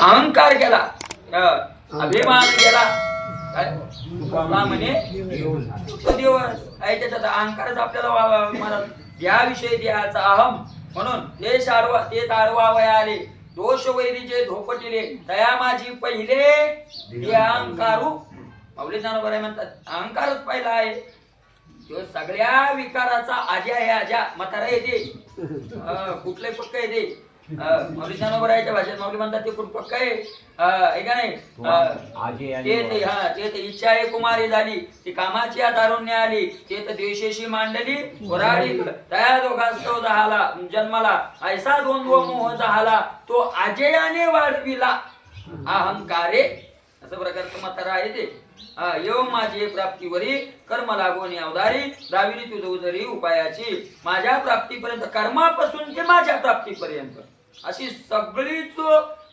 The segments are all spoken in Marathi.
अहंकार गेला, अभिमान गेला, काय म्हणे तो दिवस आहे त्याच्यात अहंकारच आपल्याला मला याविषयी द्यायचा अहम म्हणून ते ताडवावय आले दोष वैरीचे धोपटिले दया माझी पहिले अहंकारू माऊली ज्ञानोबा म्हणतात अहंकारच पहिला आहे तो सगळ्या विकाराचा आज्या आहे आज्या म्हातारा येते कुठले पक्क येते माऊली ज्ञानोबराच्या भाषेत माऊली म्हणतात ते कुठ पक्क आहे का नाही ते इच्छा आहे कुमारी झाली ती कामाची तारुण्य आली ते तर द्वेषेशी मांडली वराडी तया दोघास्तव झाला जन्माला ऐसा द्वंद्व मोह झाला तो अजयाने वाढविला अहंकारे असं प्रकारचं म्हातारा आहे ते येऊ माझी प्राप्तीवरी कर्म लागून अवधारी दाविली तुझ उदरी उपायाची माझ्या प्राप्तीपर्यंत कर्मापासून ते माझ्या प्राप्तीपर्यंत अशी सगळीच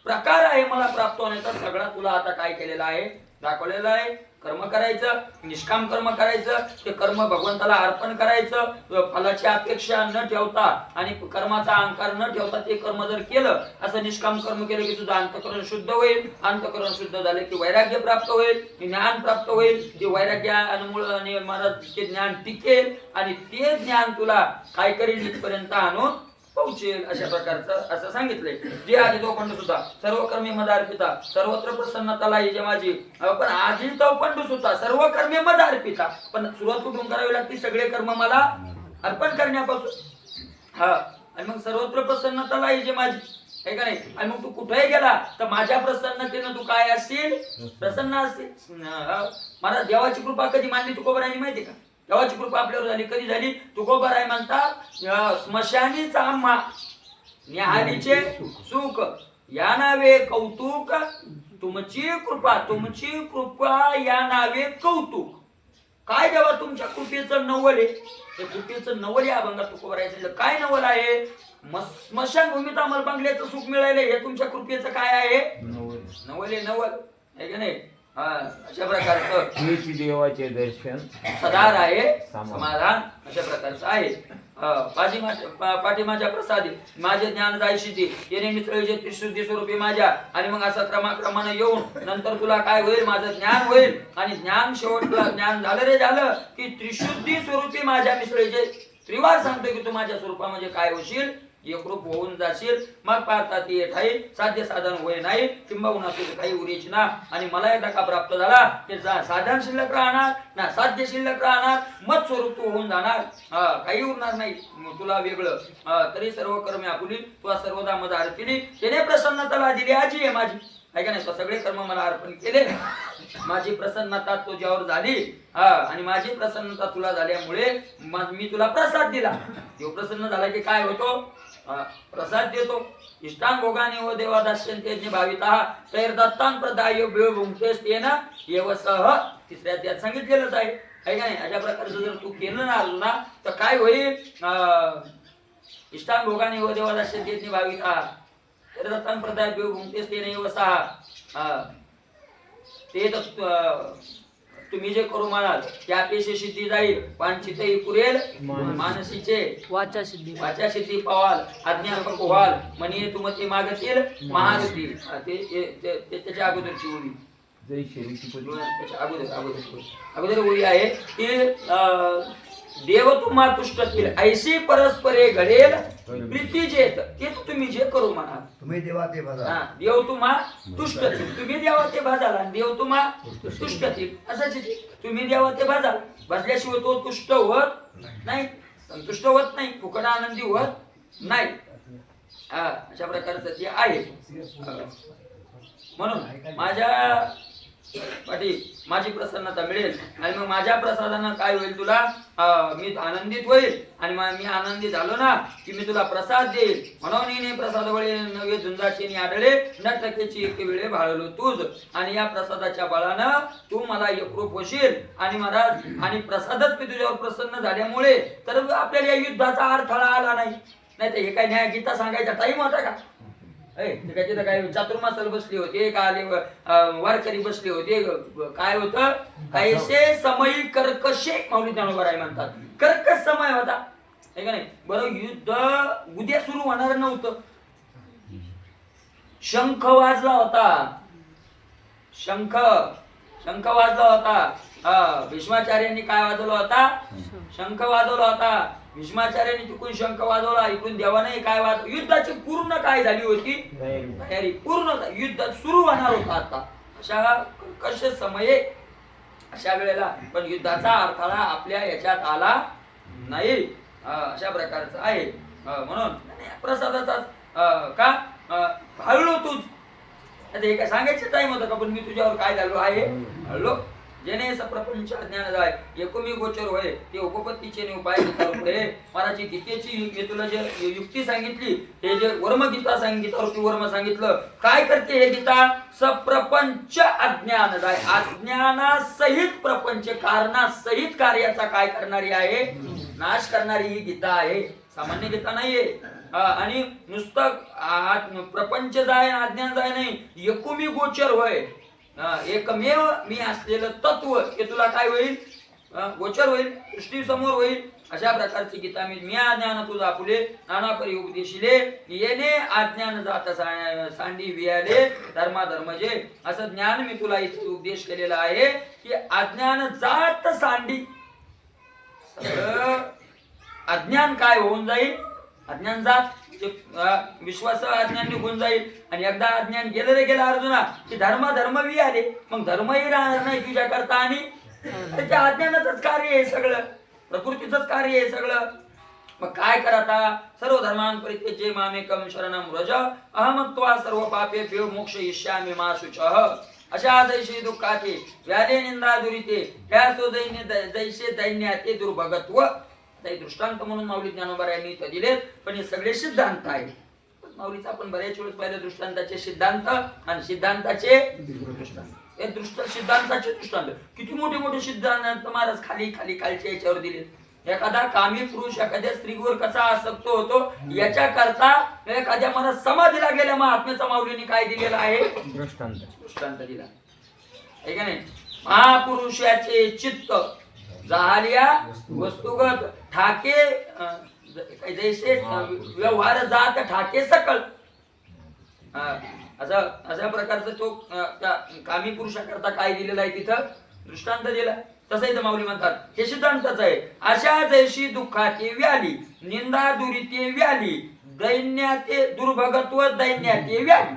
प्रकार आहे मला प्राप्त होण्याचा सगळा तुला आता काय केलेला आहे दाखवलेला आहे कर्म करायचं निष्काम कर्म करायचं ते कर्म भगवंताला अर्पण करायचं फलाची अपेक्षा न ठेवता आणि कर्माचा अहंकार न ठेवता ते कर्म जर केलं असं निष्काम कर्म केलं की तुझं अंतःकरण शुद्ध होईल अंतःकरण शुद्ध झाले की वैराग्य प्राप्त होईल ज्ञान प्राप्त होईल ते वैराग्य आणि मला ते ज्ञान टिकेल आणि ते ज्ञान तुला काय करेल इथपर्यंत आणून पोहोचेल अशा प्रकारचं असं सांगितलंय जे आधी तो पंडू सुद्धा सर्व कर्मी मद अर्पिता सर्वत्र प्रसन्नताला ही माझी पण आधी तो पंडू सुद्धा सर्व कर्मी मद अर्पिता पण सुरुवात कुठून करावी लागते सगळे कर्म मला अर्पण करण्यापासून आणि मग सर्वत्र प्रसन्नताला ही माझी आहे का नाही आणि मग तू कुठेही गेला तर माझ्या प्रसन्नतेनं तू काय असशील प्रसन्न असशील मला देवाची कृपा कधी मानली तुकोबरायांनी माहिती का देवाची कृपा आपल्यावर झाली कधी झाली तुकोबराय म्हणतात स्मशानीचा आम्हा न्याहालीचे सुख या नावे कौतुक तुमची कृपा या नावे कौतुक काय देवा तुमच्या कृपेचं नवल आहे ते कृपेचं नवल या अभंगात तुकोबरायचं काय नवल आहे स्मशान भूमीत आम्हाला बंगल्याचं सुख मिळाले हे तुमच्या कृपेचं काय आहे नवल आहे का नाही अशा प्रकारचं देवाचे दर्शन सदार आहे समाधान अशा प्रकारचं आहे पाठीमाच्या प्रसादी माझे ज्ञान जायशी दे येणे मिसळीचे त्रिशुद्धी स्वरूपी माझ्या आणि मग असं क्रमाक्रमाने येऊन नंतर तुला काय होईल माझं ज्ञान होईल आणि ज्ञान शेवटला ज्ञान झालं रे झालं की त्रिशुद्धी स्वरूपी माझ्या मिसळीचे त्रिवार सांगतो की तू माझ्या स्वरूपा म्हणजे काय होशील एकरूप होऊन जाशील मग पाहता ती ठाई साध्य साधन होय नाही किंबहुना तुझं काही उरेची ना आणि मला एकदा का प्राप्त झाला ते साधन शिल्लक राहणार ना साध्य शिल्लक राहणार मत स्वरूप तू होऊन जाणार काही उरणार नाही तुला वेगळं तरी सर्व कर्मे आपुली तुला सर्वदा मद अर्पिली त्याने प्रसन्नताला दिली आजी आहे माझी आहे का नाही सगळे कर्म मला अर्पण केले माझी प्रसन्नता तुझ्यावर झाली आणि माझी प्रसन्नता तुला झाल्यामुळे मी तुला प्रसाद दिला तो प्रसन्न झाला की काय होतो प्रसाद देतो इष्टान भोगाने व देवा दास्यंतेने भाविता तैर दत्तान प्रदाय बेळ भुंगतेस तेन येवसह तिसऱ्या अध्यायात सांगितलेलंच आहे का नाही अशा प्रकारचं जर तू केलं ना अर्जुना तर काय होईल इष्टान भोगाने व देवा दास्यंतेने भाविता तैर दत्तान प्रदाय बेळ भुंगतेस तेन येवसह ते तर तुम्ही जे करू म्हणाल त्या पेशे सिद्धी जाईल वांछितही पुरेल मानसीचे वाचा सिद्धी पावाल अज्ञान व्हाल म्हणे तुम ते मागतील महागती ते त्याच्या अगोदरची ओळी त्याच्या अगोदर ओळी आहे की देव तुम्हा तुष्टतील ऐशी परस्परे घडेल प्रीती जेत ते तुम्ही जे करू म्हणाल तुम्ही देवा ते भजा देव तुम्हा तुष्टतील तुम्ही देवा ते भाजाल आणि देव तुम्हा तुष्टतील असंच तुम्ही देवा ते भाजाल भाजल्याशिवाय तो तुष्ट होत नाही संतुष्ट होत नाही फुकट आनंदी होत नाही अशा प्रकारचं ते आहे म्हणून माझ्या पाठी माझी प्रसन्नता मिळेल आणि मग माझ्या प्रसादानं काय होईल तुला मी आनंदित होईल आणि मी आनंदी झालो ना की मी तुला प्रसाद देईल म्हणून हिने प्रसाद वळे नवे झुंजाचे आढळे न टकेची एक वेळे भाळलो तूच आणि या प्रसादाच्या बळानं तू मला एकरूप होशील आणि मला आणि प्रसादच मी तुझ्यावर प्रसन्न झाल्यामुळे तर आपल्याला या युद्धाचा अडथळा आला नाही तर हे काय न्याय गीता सांगायचा टाइम होता का काय चातुर्मासल बसले होते का वारकरी बसले होते काय होतं कैसे समयी कर्कशे माऊली ज्ञानोबा म्हणतात कर्कश समय होता आहे का नाही बरं युद्ध उद्या सुरू होणार नव्हतं शंख वाजला होता. शंख शंख वाजला होता. भीष्माचार्यांनी काय वाजवला होता? शंख वाजवला होता. भीष्माचार्यांनी तिकडून शंख वाजवला, इकडून देवाने काय युद्धाची पूर्ण काय झाली होती तयारी. पूर्ण युद्ध सुरू होणार होता आता. अशा कसे समये अशा वेळेला पण युद्धाचा अडथळा आपल्या याच्यात आला नाही. अशा प्रकारचं आहे. म्हणून प्रसादाचा का हळलो तूच. आता हे काय सांगायचं टाइम होतं का? पण मी तुझ्यावर काय झालो आहे हळलो. जेने प्रपंच ज्ञान जाय एकूमी गोचर होय ते उपपत्तीचे उपाय पुढे महाराजी गीतेची मी तुला जे युक्ती सांगितली, हे जे वर्म गीता सांगितलं, वर्म सांगितलं. काय करते हे गीता? सप्रपंच अज्ञान जाय, अज्ञानासहित प्रपंच कारणासहित कार्याचा काय करणारी आहे? नाश करणारी ही गीता आहे. सामान्य गीता नाहीये. आणि नुसतं प्रपंच जाय अज्ञान जाय नाही, एकूमी गोचर होय. एकमेव मी असलेलं तत्व हे तुला काय होईल? गोचर होईल, दृष्टी समोर होईल. अशा प्रकारची गीता मी ज्ञान तुझा फुले नाना परी उपदेशिले येणे अज्ञान जात सांडी वियाले धर्माधर्मजे. असं ज्ञान मी तुला इथे उपदेश केलेला आहे की अज्ञान जात सांडी. अज्ञान काय होऊन जाईल? अज्ञान जात विश्वास अज्ञान निघून जाईल. आणि एकदा अज्ञान गेलं रे गेला अर्जुना की धर्म बी आले, मग धर्मही राहणार नाही तुझ्या करता. आणि त्याच्या अज्ञानाचंच कार्य आहे सगळं, प्रकृतीचंच कार्य आहे सगळं. मग काय करता? सर्व धर्मान परित्यज्य मामेकम शरणं व्रज अहमत्वा सर्व पापेभ्यो मोक्षयिष्यामि मा शुचः. अशा जैसे दुःखाचे व्याले निंदा दुरिते त्यासो जैसे दैन्याते दुर्भगत्व. दृष्टांत म्हणून माऊली ज्ञानोबा यांनी इथं दिलेत. पण हे सगळे सिद्धांत आहेत. माऊलीचा आपण बऱ्याच वेळेस पाहिलं दृष्टांताचे सिद्धांत आणि सिद्धांताचे दृष्टांत. हे सिद्धांताचे दृष्टांत किती मोठे मोठे सिद्धांत महाराज खाली खाली खालच्या याच्यावर दिले. एखादा कामी पुरुष एखाद्या स्त्रीवर कसा आसक्त होतो याच्या करता एखाद्या मला समाधी लागलेल्या महात्म्याचा माऊलीने काय दिलेला आहे? दृष्टांत दिला आहे का नाही? महापुरुषाचे चित्त झाल्या वस्तुगत ठाके जैसे व्यवहार जात ठाके सकल. अशा प्रकारचा तो कामी पुरुषाकरता काय दिलेला आहे तिथं? दृष्टांत दिला. तसं इथं माऊली म्हणतात हे सिद्धांतच आहे. अशा जैशी दुःखाची व्याली निंदा दुरिते व्याली दैन्याते दुर्भगत्व दैन्याते व्याली.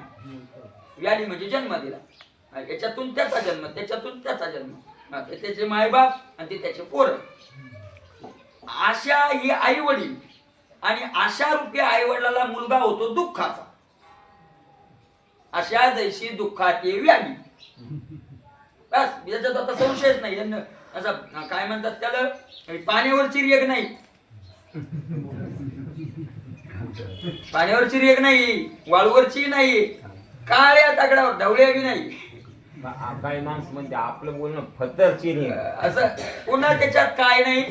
व्याली म्हणजे जन्म दिला. याच्यातून त्याचा जन्म, त्याच्यातून त्याचा जन्म, त्याचे मायबाप आणि ते त्याचे पोर. आशा ही आई वडील आणि आशा रूपी आई वडिलाला मुलगा होतो दुःखाचा. अशा जैशी दुःखाची व्याधी. बस याच्यात आता संशयच नाही. असं काय म्हणतात त्याला? पाण्यावरची रेग नाही, पाण्यावरची रेग नाही, वाळूवरची नाही, काळ्या दगडावर ढवळ्या बी नाही. काही माणसं म्हणजे आपलं बोलणं फतरची नाही. असं पुन्हा त्याच्यात काय नाही,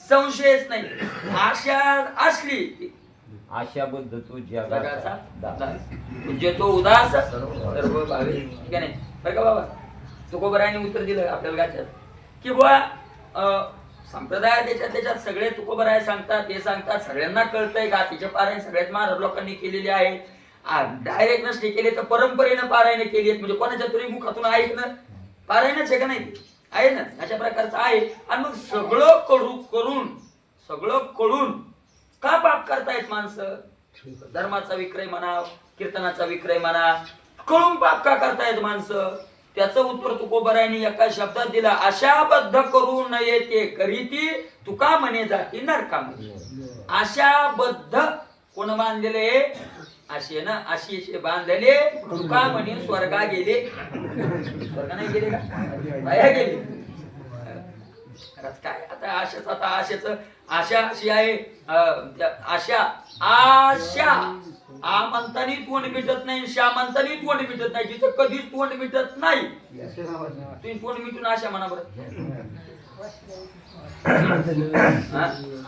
संशयच नाही. आशा असली आशाबद्ध तू जगाचा म्हणजे तो उदास सर्व भावे. ठीक आहे नाही बरं का बाबा? तुकोबरायांनी उत्तर दिलं आपल्याला गाच्यात की बुवा संप्रदाय त्याच्यात सगळे तुकोबराय सांगतात, हे सांगतात, सगळ्यांना कळतंय का? तिचे पारायण सगळ्यात महाराज लोकांनी केलेले आहे. डायरेक्ट नसते केले तर परंपरेनं पारायण केली म्हणजे कोणाच्या तरी मुखातून ऐकणं पारायणच आहे का नाही? आहे ना? अशा प्रकारचं आहे. आणि मग सगळं कळून का पाप करतायत माणसं? धर्माचा विक्रय म्हणा, कीर्तनाचा विक्रय म्हणा, कळून पाप का करतायत माणसं? त्याचं उत्तर तुकोबरायांनी एका शब्दात दिला. आशाबद्ध करू नये ते करीती तुका म्हणे जाती नरकामध्ये. आशाबद्ध कोण बांधलेले? आशेनं आशेचे बांधलेले तुका म्हणे स्वर्गा गेले. स्वर्गा नाही गेले का? बाया गेले. काय आता आशाच, आता आशा अशी आहे. आशा आ म्हणतानी तोंड मिटत नाही, शा म्हणतानी तोंड मिटत नाही. जिथं कधीच तोंड मिटत नाही तुम्ही तोंड मिटून आशा म्हणा बरं.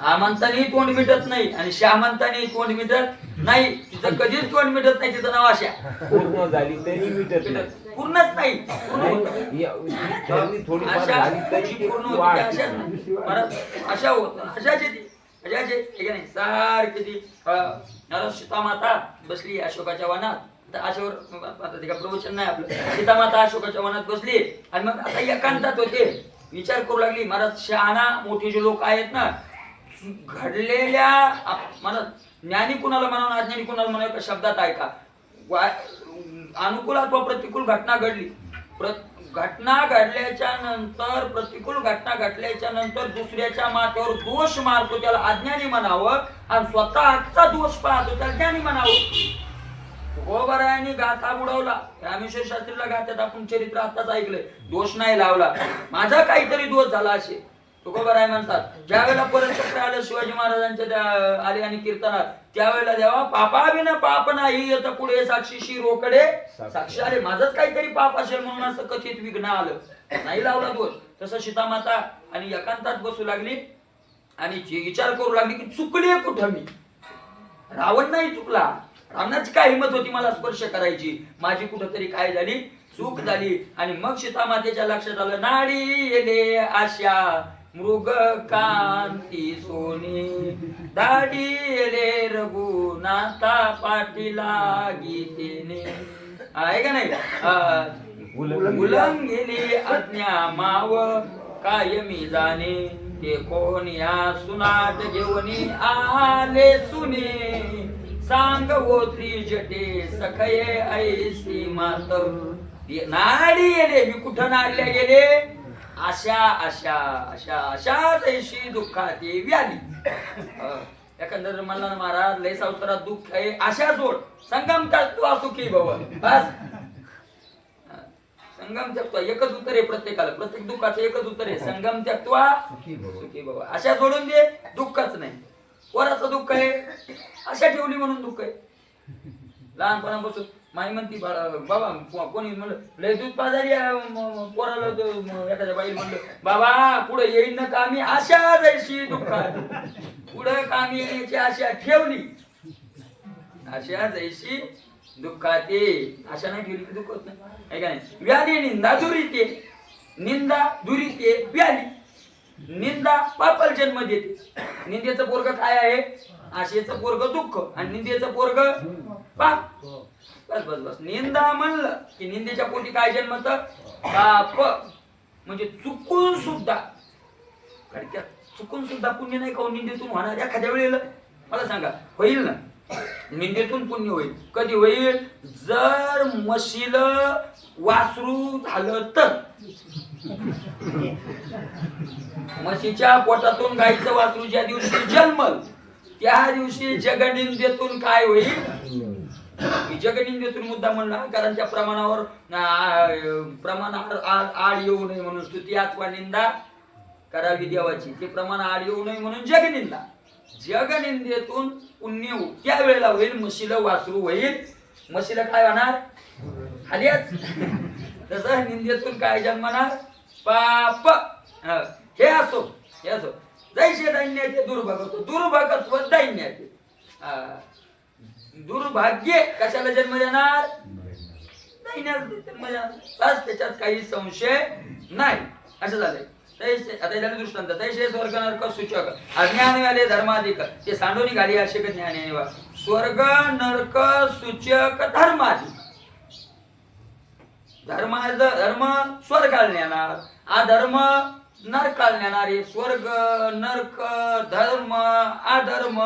आ म्हणतानी तोंड मिटत नाही आणि शा म्हणतानी तोंड मिटत नाही. तिथं कधीच तोंड मिटत नाही. तिचं नाव आशा. पूर्ण झाली तरी मिटत पूर्णच नाही. अशा होत अशाची सारखी ती सीता माता बसली अशोकाच्या वनात आता अशावर आता ते का प्रवचन नाही आपलं. सीतामाता अशोकाच्या वनात बसली आणि मग आता एकांतात होते, विचार करू लागली. महाराज शहाणा मोठे जे लोक आहेत ना, घडलेल्या मला ज्ञानी कुणाला म्हणावं अज्ञानी कुणाला म्हणावं का शब्दात ऐका. अनुकूल अथवा प्रतिकूल घटना घडली, घटना घडल्याच्या नंतर प्रतिकूल घटना घडल्याच्या नंतर दुसऱ्याच्या माथ्यावर दोष मारतो त्याला अज्ञानी म्हणावं, आणि स्वतःचा दोष पाहतो त्याला ज्ञानी म्हणावं. गोबरायांनी गाथा बुडवला, रामेश्वर शास्त्रीला गाथ्यात आपण चरित्र आताच ऐकलंय. दोष नाही लावला, माझा काहीतरी दोष झाला असे तुकोबराय म्हणतात. ज्यावेळेला परचक्र आलं शिवाजी महाराजांच्या त्या आले आणि कीर्तनात, त्यावेळेला देवा पापा बिना पाप नाही येत पुढे साक्षीशी रोकडे साक्षी आले. माझंच काहीतरी पाप असेल म्हणून असं कथित विघ्न आलं, नाही लावला दोष. तसं सीतामाता आणि एकांतात बसू लागली आणि विचार करू लागली की चुकली कुठं मी. रावण नाही चुकला, रावणाची काय हिंमत होती मला स्पर्श करायची, माझी कुठंतरी काय झाली चूक झाली. आणि मग सीतामातेच्या लक्षात आलं, नाडी येले आशा मृग कांती सोने, दाढी येले रघुनाथा पाटीला गीतेने. आहे का नाही. उलंघिली आज्ञा माव कायमी जाणे, ते कोण या सुनाट घेऊनी आले सुने, सांग होत्री जटे सखये ऐसी मातर. नाडी गेले, मी कुठं नाडल्या गेले, आशा आशा आशा आशा तैशी दुःखाती व्याली. एकंदर मला महाराज लय संसारात दुःख आहे, आशा सोड, संगम त्यात्वा सुखी भव. बस संगम त्यात्वा एकच उत्तर आहे प्रत्येकाला, प्रत्येक दुःखाचं एकच उत्तर आहे, संगम त्यात्वा सुखी भव. आशा सोडून दे, दुःखच नाही. पोराचं दुःख आहे, आशा ठेवली म्हणून दुःख आहे. लहानपणापासून माई म्हणती बाबा कोणी म्हणलं लय दूध पाजारी पोराला, एखाद्या बाई म्हणलं बाबा पुढे येईन ना कामी, आशा जैशी दुःखात. पुढे कामी येण्याची आशा ठेवली, आशा जैशी दुःखात ये. आशा नाही ठेवली की दुःख होत नाही, का नाही. व्याधी निंदा दुरीते, निंदा दुरीते व्याधी. निंदा पापाला जन्म देते. निंदेचं पोरग काय आहे, आशेचं पोरग दुःख, आणि निंदेचं पोरग पाप. बस बस बस. निंदा म्हणलं की निंदेच्या पोटी काय जन्मत, पाप. म्हणजे चुकून सुद्धा, चुकून सुद्धा पुण्य नाही का निंदेतून होणार एखाद्या वेळेला. मला सांगा होईल ना, निंदेतून पुण्य होईल. कधी होईल, जर म्हशील वासरू झालं तर. म्हशीच्या पोटातून गाईचं वासरू ज्या दिवशी जन्मल त्या दिवशी जगनिंदेतून काय होईल. जगनिंदेतून मुद्दा म्हणला कारण त्या प्रमाणावर प्रमाणावर आड येऊ नये म्हणून स्तुती अथवा निंदा करावी देवाची. ते प्रमाण आड येऊ नये म्हणून जगनिंदा. जगनिंदेतून पुण्य त्यावेळेला होईल, म्हशीला वासरू होईल. म्हशीला काय होणार, आल्याच. तसं निंदेतून काय जन्मणार, पाप. हे असो हे असो. जैसे दैन्याचे दुर्भगत्व, दुर्भगत्व दैन्याचे. दुर्भाग्य कशाला जन्म देणार, दैन्याला जन्म देणार. बस त्याच्यात काही संशय नाही. असं झालंय. तैसे आता झालं दृष्टांत. तैसे स्वर्ग नरक सूचक अज्ञान वाले धर्माधिक, ते सांडोनी गाडी असे ज्ञान. स्वर्ग नरक सूचक धर्माधिक. धर्म स्वर्गाला नेणार, अधर्म नरकाला नेणारे. स्वर्ग नरक धर्म अधर्म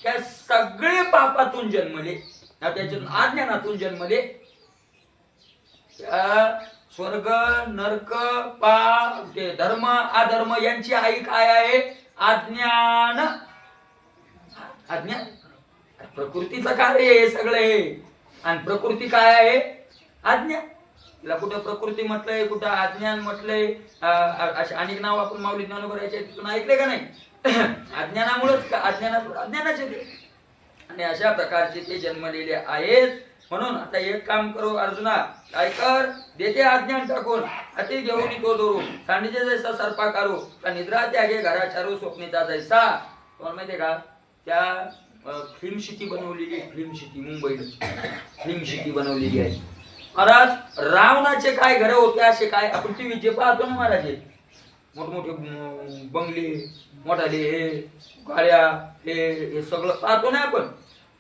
त्या सगळे पापातून जन्मले, त्याच्यातून अज्ञानातून जन्मले. स्वर्ग नरक पाप ते धर्म अधर्म यांची आई काय आहे, अज्ञान. अज्ञान प्रकृतीचं कार्य आहे सगळे. आणि प्रकृती काय आहे, अज्ञान. तिला कुठं प्रकृती म्हटलंय, कुठं अज्ञान म्हटलंय. असे अनेक नाव आपण माऊली ज्ञानोबरायचे तिथून ऐकले का नाही. अज्ञानामुळेच अज्ञानाचे ते. आणि अशा प्रकारचे ते जन्मलेले आहेत. म्हणून आता एक काम करू अर्जुना, काय कर, देते अज्ञान टाकून अति घेऊन तो दोरू, सांडीचे जैसा सरपा करू, का निद्रा त्यागे घरा चारू स्वप्नीचा जैसा. तुम्हाला माहितीये का, त्या फिल्म सिटी बनवलेली, फिल्म सिटी मुंबईला फिल्म सिटी बनवलेली आहे. महाराज रावणाचे काय घर होते असे, काय आपण टीव्ही जे पाहतो ना महाराज, मोठमोठे बंगले, मोठाले हे गाड्या, हे सगळं पाहतो ना आपण.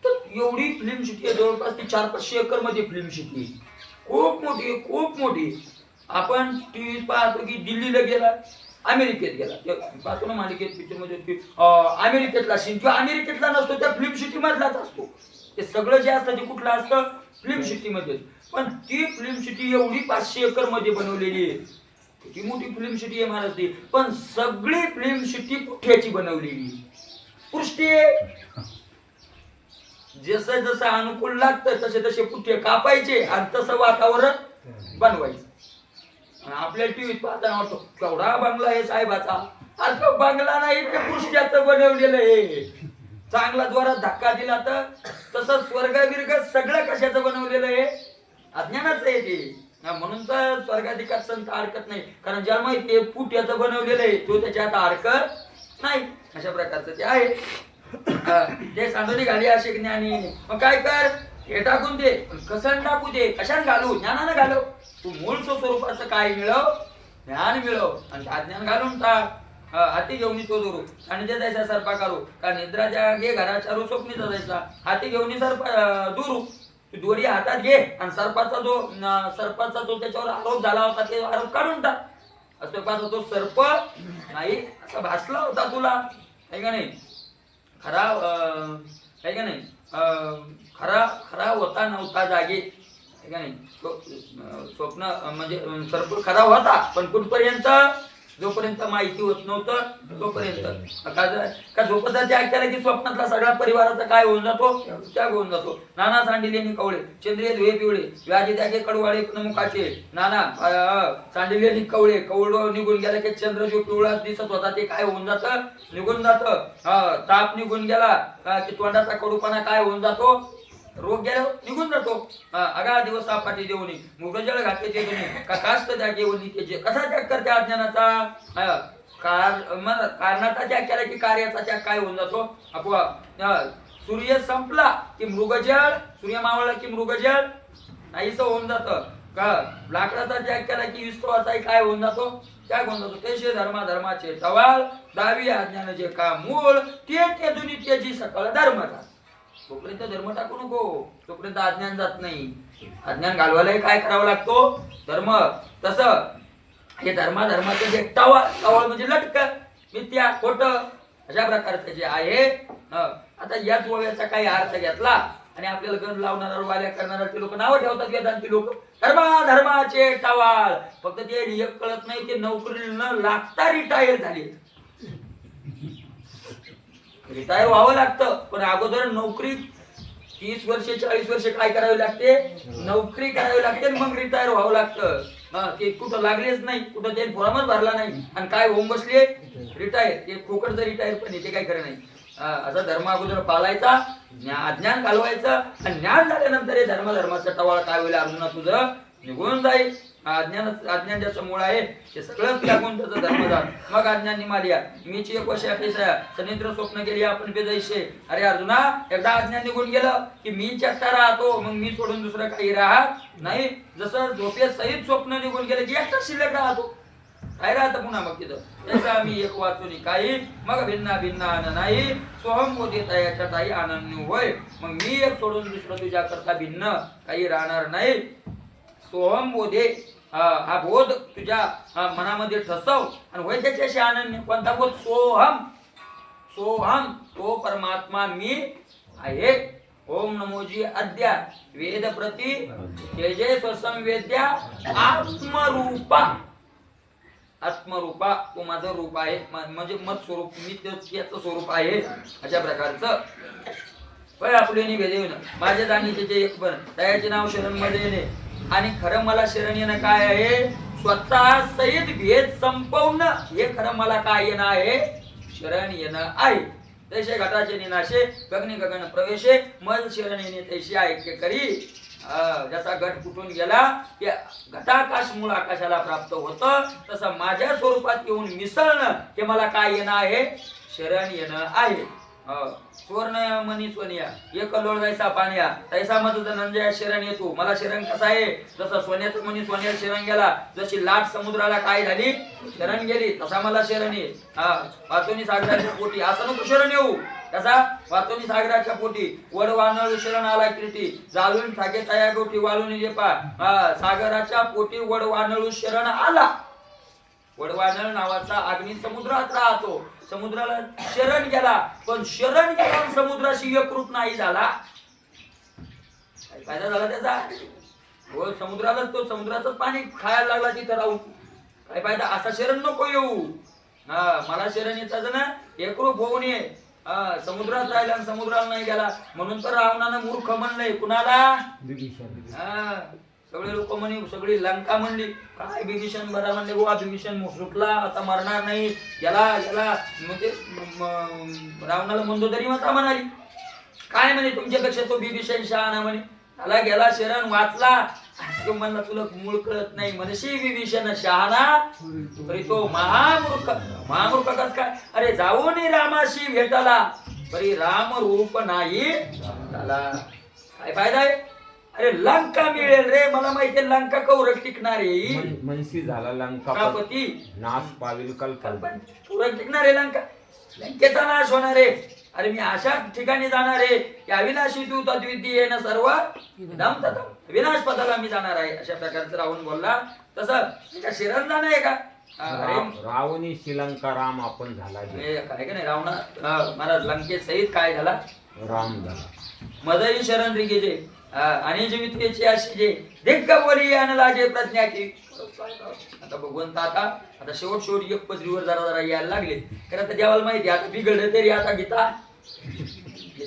तर एवढी फिल्म सिटी आहे, जवळपास ती 400-500 एकर मध्ये फिल्म सिटी, खूप मोठी आहे, खूप मोठी. आपण टीव्हीत पाहतो की दिल्लीला गेला, अमेरिकेत गेला, ते पाहतो ना मालिकेत पिक्चर मध्ये की अमेरिकेतला सीन किंवा अमेरिकेतला नसतो, त्या फिल्म सिटी मधलाच असतो. ते सगळं जे असतं ते कुठलं असतं, फिल्म सिटी मध्ये. पण ती फिल्म सिटी एवढी 500 एकर मध्ये बनवलेली आहे, किती मोठी फिल्म सिटी आहे महाराज ती. पण सगळी फिल्म सिटी पुठ्याची बनवलेली, पृष्ठी जसं जसं अनुकूल लागतं तसे तसे पुठ्ठे कापायचे आणि तसं वातावरण बनवायचं. आपल्या टीव्हीत पाहताना वाटतो केवढा बंगला आहे साहेबाचा, अरे तो बंगला नाही, ते पुष्ट्याचं बनवलेलं आहे. चांगला जोरात धक्का दिला तर तसं स्वर्ग बिर्ग सगळं कशाचं बनवलेलं आहे, अज्ञानाचं आहे ते. म्हणून तर स्वर्गाधिकार संत अडकत नाही, कारण ज्याला माहिती आहे पुट्याचं बनवलेलं आहे तो त्याच्यात अडकत नाही. अशा प्रकारचं ते आहे. ते सांडोली घाली असे ज्ञानी. मग काय कर, हे टाकून दे, पण कसं टाकू दे, कशाने घालू, ज्ञानानं घालव. तू मूळ स्वरूपाचं काय मिळव, ज्ञान मिळव, आणि अज्ञान घालून टाक. हाती घेऊन तो दुरू आणि जे जायचा सरपा करू, का निद्राच्या घे घराच्या रू स्वप्नीचा जायचा, हाती घेऊन सरपा दुरू, तू दोरी हातात घे आणि सर्पाचा जो त्याच्यावर आरोप झाला होता ते आरोप काढून टाक. असं पाहतो तो सर्प नाही असा भासला होता तुला, आहे का नाही, खरा आहे का नाही, खरा खरा होता नव्हता जागे, आहे का नाही. स्वप्न म्हणजे सर्प खरा होता, पण कुठपर्यंत, जोपर्यंत माहिती होत नव्हतं तोपर्यंत. का झोपचा त्याग केला की स्वप्नातला सगळा परिवाराचा काय होऊन जातो, त्याग होऊन जातो. नाना सांडिलेनी कवळे, चंद्रिय धुळे पिवळे, व्याजी त्यागे कडवाळे मुखाचे. नाना सांडिलेनी कवळे, कवळ निघून गेला की चंद्र जो पिवळा दिसत होता ते काय होऊन जातं, निघून जातं. ताप निघून गेला की तोंडाचा कडूपणा काय होऊन जातो, रोग गेला निघून जातो. अगा दिवस पाठी देऊनी मुगजळ घातले ते दोन्ही, का कास्त त्या घेऊन त्याचे कसा त्याग करते अज्ञानाचा, कारणाचा त्याग केला की कार्याचा त्याग काय होऊन जातो आपोआप. सूर्य संपला की मृगजळ, सूर्य मावळला की मृगजळ नाहीसं होऊन जातं. का लाकडाचा त्याग केला की विस्तवाचाही काय होऊन जातो, त्याग होऊन जातो. तेशे धर्माचे टवाळ, दावी अज्ञानाचे का मूळ, ते जुनी त्याची सकळ धर्माचा. तोपर्यंत धर्म टाकू नको, तोपर्यंत अज्ञान जात नाही. अज्ञान घालवायला काय करावं लागतो, धर्म. तसं हे धर्माचं जे टवाळ म्हणजे लटक, मिथ्या, खोट, अशा प्रकारचे जे आहे. आता याच ओव्याचा काही अर्थ घेतला आणि आपल्याला गण लावणारा वाल्या करणारा ते लोक नावं ठेवतात, वेदांती लोक धर्माचे टवाळ. फक्त ते एक कळत नाही, ते नोकरी न लागता रिटायर झाले. रिटायर व्हावं लागतं, पण अगोदर नोकरी 30 वर्ष 40 वर्ष काय करावी लागते, नोकरी करावी लागते, मग रिटायर व्हावं लागतं. ते कुठं लागलेच नाही, कुठं ते फॉर्मच भरला नाही आणि काय होऊन बसले रिटायर. ते फुकटचं रिटायर पण ते काही खरं नाही. असा धर्म अगोदर पालायचा, अज्ञान घालवायचं, आणि ज्ञान झाल्यानंतर हे धर्माचा टवाळ काय होईल अर्जुना तुझं निघून जाईल. अज्ञान ज्याचं मूळ आहे ते सगळं त्यागून त्याचं धर्म जात. मग अज्ञान निमालिया मीची एक वर्ष अपेक्षा सनिद्र स्वप्न केली आपण बेजायशे. अरे अर्जुना, एकदा अज्ञान निघून गेलं की मी एकटा राहतो, मग मी सोडून दुसरं काही राहत नाही. जसं झोपेत सहित स्वप्न निघून गेलं की एकटा शिल्लक राहतो, काय राहतं पुन्हा मग तिथं. त्याचा मी एक वाचून काही मग भिन्न आनंद नाही, सोहम बोधित याच्यातही आनंद होय. मग मी एक सोडून दुसरं तुझ्या करता भिन्न काही राहणार नाही. सोहम बोधे, हा बोध तुझ्या मनामध्ये ठसव आणि होय त्याच्याशी आनंद. कोणता बोध, सोहम तो परमात्मा मी आहे. ओम नमोजी अद्या वेद प्रति तेजे स्वसंवेद्या आत्मरूपा तो माझं रूप आहे, म्हणजे मत स्वरूप, मी त्याचं स्वरूप आहे. अशा प्रकारचं होय आपले निवेदन माझ्या जाणीचे एक पण त्याचे नाव शरण मध्ये येणे. आणि खरं मला शरण येणं काय आहे, स्वतः सहित भेद संपवणं, हे खरं मला काय येणं आहे, शरण येणं आहे. तैसे घटाचे निनाशे गगनी गगन प्रवेशे, मज शरण येणे तैसे ऐक्य करी. जसा घट कुठून गेला की घटाकाश मूळ आकाशाला प्राप्त होतं, तसं माझ्या स्वरूपात येऊन मिसळणं हे मला काय येणं आहे, शरण येणं आहे. सुवर्ण मनी सोनिया एक लोळ जायचा पाण्या, तैसा मज धनंजय शरण येतो. मला शरण कसा आहे, जसं सोन्याचं मनी सोन्याला शरण गेला, जशी लाट समुद्राला काय झाली शरण गेली, तसा मला शरण ये. वाचोनी सागराच्या पोटी असं नको शरण येऊ, कसा वाचोनी सागराच्या पोटी वड वानळ शरण आला किरटी जाळून ठाके तया गोठी वाळून जेपा सागराच्या पोटी वड वानळ शरण आला. वडवानळ नावाचा अग्नी समुद्रात राहतो. समुद्राला शरण गेला, पण शरण गेला समुद्राशी एकरूप नाही झाला. काय फायदा झाला त्याचा? हो, समुद्रालाच तो समुद्राचं पाणी खायला लागला तिथं राहून. काय फायदा? असा शरण नको येऊ. मला शरण येतात ना एकरूप होऊन ये. समुद्रात राहिला आणि समुद्राला नाही गेला म्हणून तर रावणानं मूर्ख म्हणलंय. कुणाला? सगळे लोक म्हणे, सगळी लंका म्हणली काय बिभीषण बरा म्हणले गोवा बिभीषण सुटला आता मरणार नाही याला याला. म्हणजे रावणाला मंदोदरी माता म्हणाली काय म्हणे तुमच्यापेक्षा तो बिभीषण शहाणा म्हणे. त्याला गेला शरण वाचला. तो म्हणला तुला मूळ कळत नाही म्हणशी बिभीषण शहाणा तरी तो महामूर्ख. महामूर्ख कस काय? अरे जाऊन रामाशी भेटाला तरी राम रूप नाही त्याला. काय फायदा आहे? अरे लंका मिळेल रे. मला माहितीये लंका कौरक टिकणार आहे. मनसी झाला लंकापती नाश पावेल कल्पना. कौरक टिकणार आहे लंका. लंकेचा नाश होणार आहे. अरे मी अशा ठिकाणी जाणार आहे की अविनाशी तू तद्वितीय येणं सर्व दम तथा विनाश पदाला मी जाणार आहे. अशा प्रकारचं रावण बोलला. तसं शिरण जाणं आहे का? रावणी श्रीलंका राम आपण झाला काय का नाही रावणा महाराज लंकेत सहित काय झाला? राम झाला. मदई शरण रिगेजे आणि जीविततेची अशी जे दिग्ग बोली अनलाजे प्रज्ञा की. आता भगवंत आता शेवट एक पदरीवर जरा जरा यायला लागले. कारण आता देवाला माहिती आता बिघडलं तरी आता गीता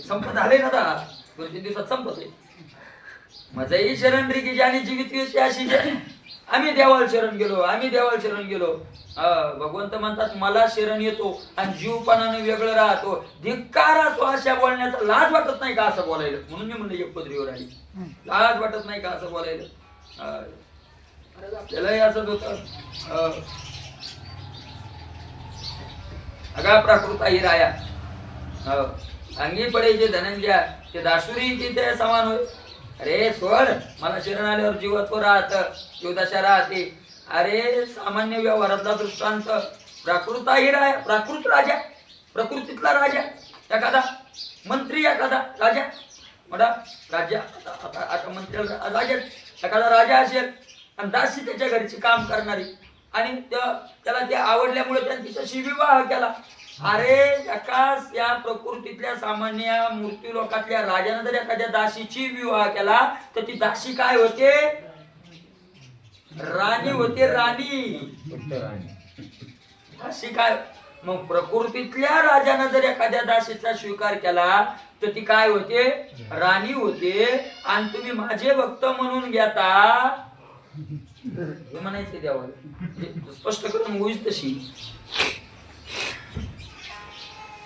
संपत आले ना. आता 2-3 दिवसात संपत आहे. मजाही शरण रिगेजे आणि जीविततेची अशी जे आम्ही देवाला शरण गेलो आम्ही देवाला शरण गेलो. भगवंत म्हणतात मला शरण येतो आणि जीवपणाने वेगळं राहतो. धिक्कार असो अशा बोलण्याचा लाज वाटत नाही का असं बोलायला? म्हणून मी म्हणलं एक पदरीवर आली. लाज वाटत नाही का असं बोलायला? आपल्यालाही असंच होत. अगा प्राकृता ही राया अंगी पडायचे धनंजया ते दासुरी तिथे समान होय. अरे सोड मला शरण आल्यावर जीवत्व राहत जीवदशा राहते. अरे सामान्य व्यवहारातला दृष्टांत प्राकृता ही राया. प्राकृत राजा प्रकृतीतला राजा एखादा मंत्री एखादा राजा मोठा राजा आता मंत्री राजा एखादा राजा असेल आणि दासी त्याच्या घरची काम करणारी आणि त्याला ते आवडल्यामुळे त्याने तिच्याशी विवाह केला. अरे एकाच या प्रकृतीतल्या सामान्य मृत्यू लोकातल्या राजाने जर एखाद्या दासीची विवाह केला तर ती दासी काय होते? राणी होते. राणी दासी काय? मग प्रकृतीतल्या राजाने जर एखाद्या दासीचा स्वीकार केला तर ती काय होते? राणी होते. आणि तुम्ही माझे भक्त म्हणून घेता म्हणायचे देवाला स्पष्ट करून होईच तशी.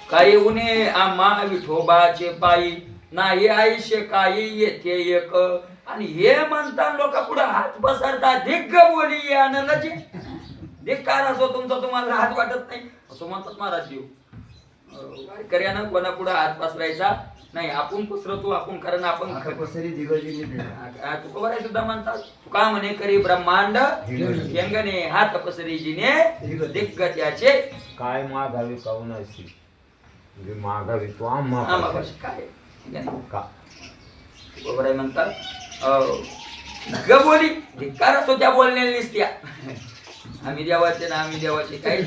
काही उन्हे आम्हा विठोबाचे पायी नाही आयुष्य काही येथे एक. आणि हे म्हणता लोक पुढे हात पसरतात दिग्ग बोली आणलचे. धिक्कार असो तुमचा तुम्हाला हात वाटत नाही असं म्हणतात महाराज देव. वारकऱ्यानं कोणा पुढे हात पसरायचा नाही. आपण पसरतो आपण कारण आपण तुकोबाराय सुद्धा म्हणतात तुका म्हणे करी ब्रह्मांड यंगणे हात पसरी जिने दिग्ग त्याचे. काय मागावी काऊन अशी मागावी तो आम्हा काय का तुकोबाराय म्हणतात गबोली धिक्कार असो त्या बोलण्यास त्या. आम्ही देवाचे ना आम्ही देवाचे काही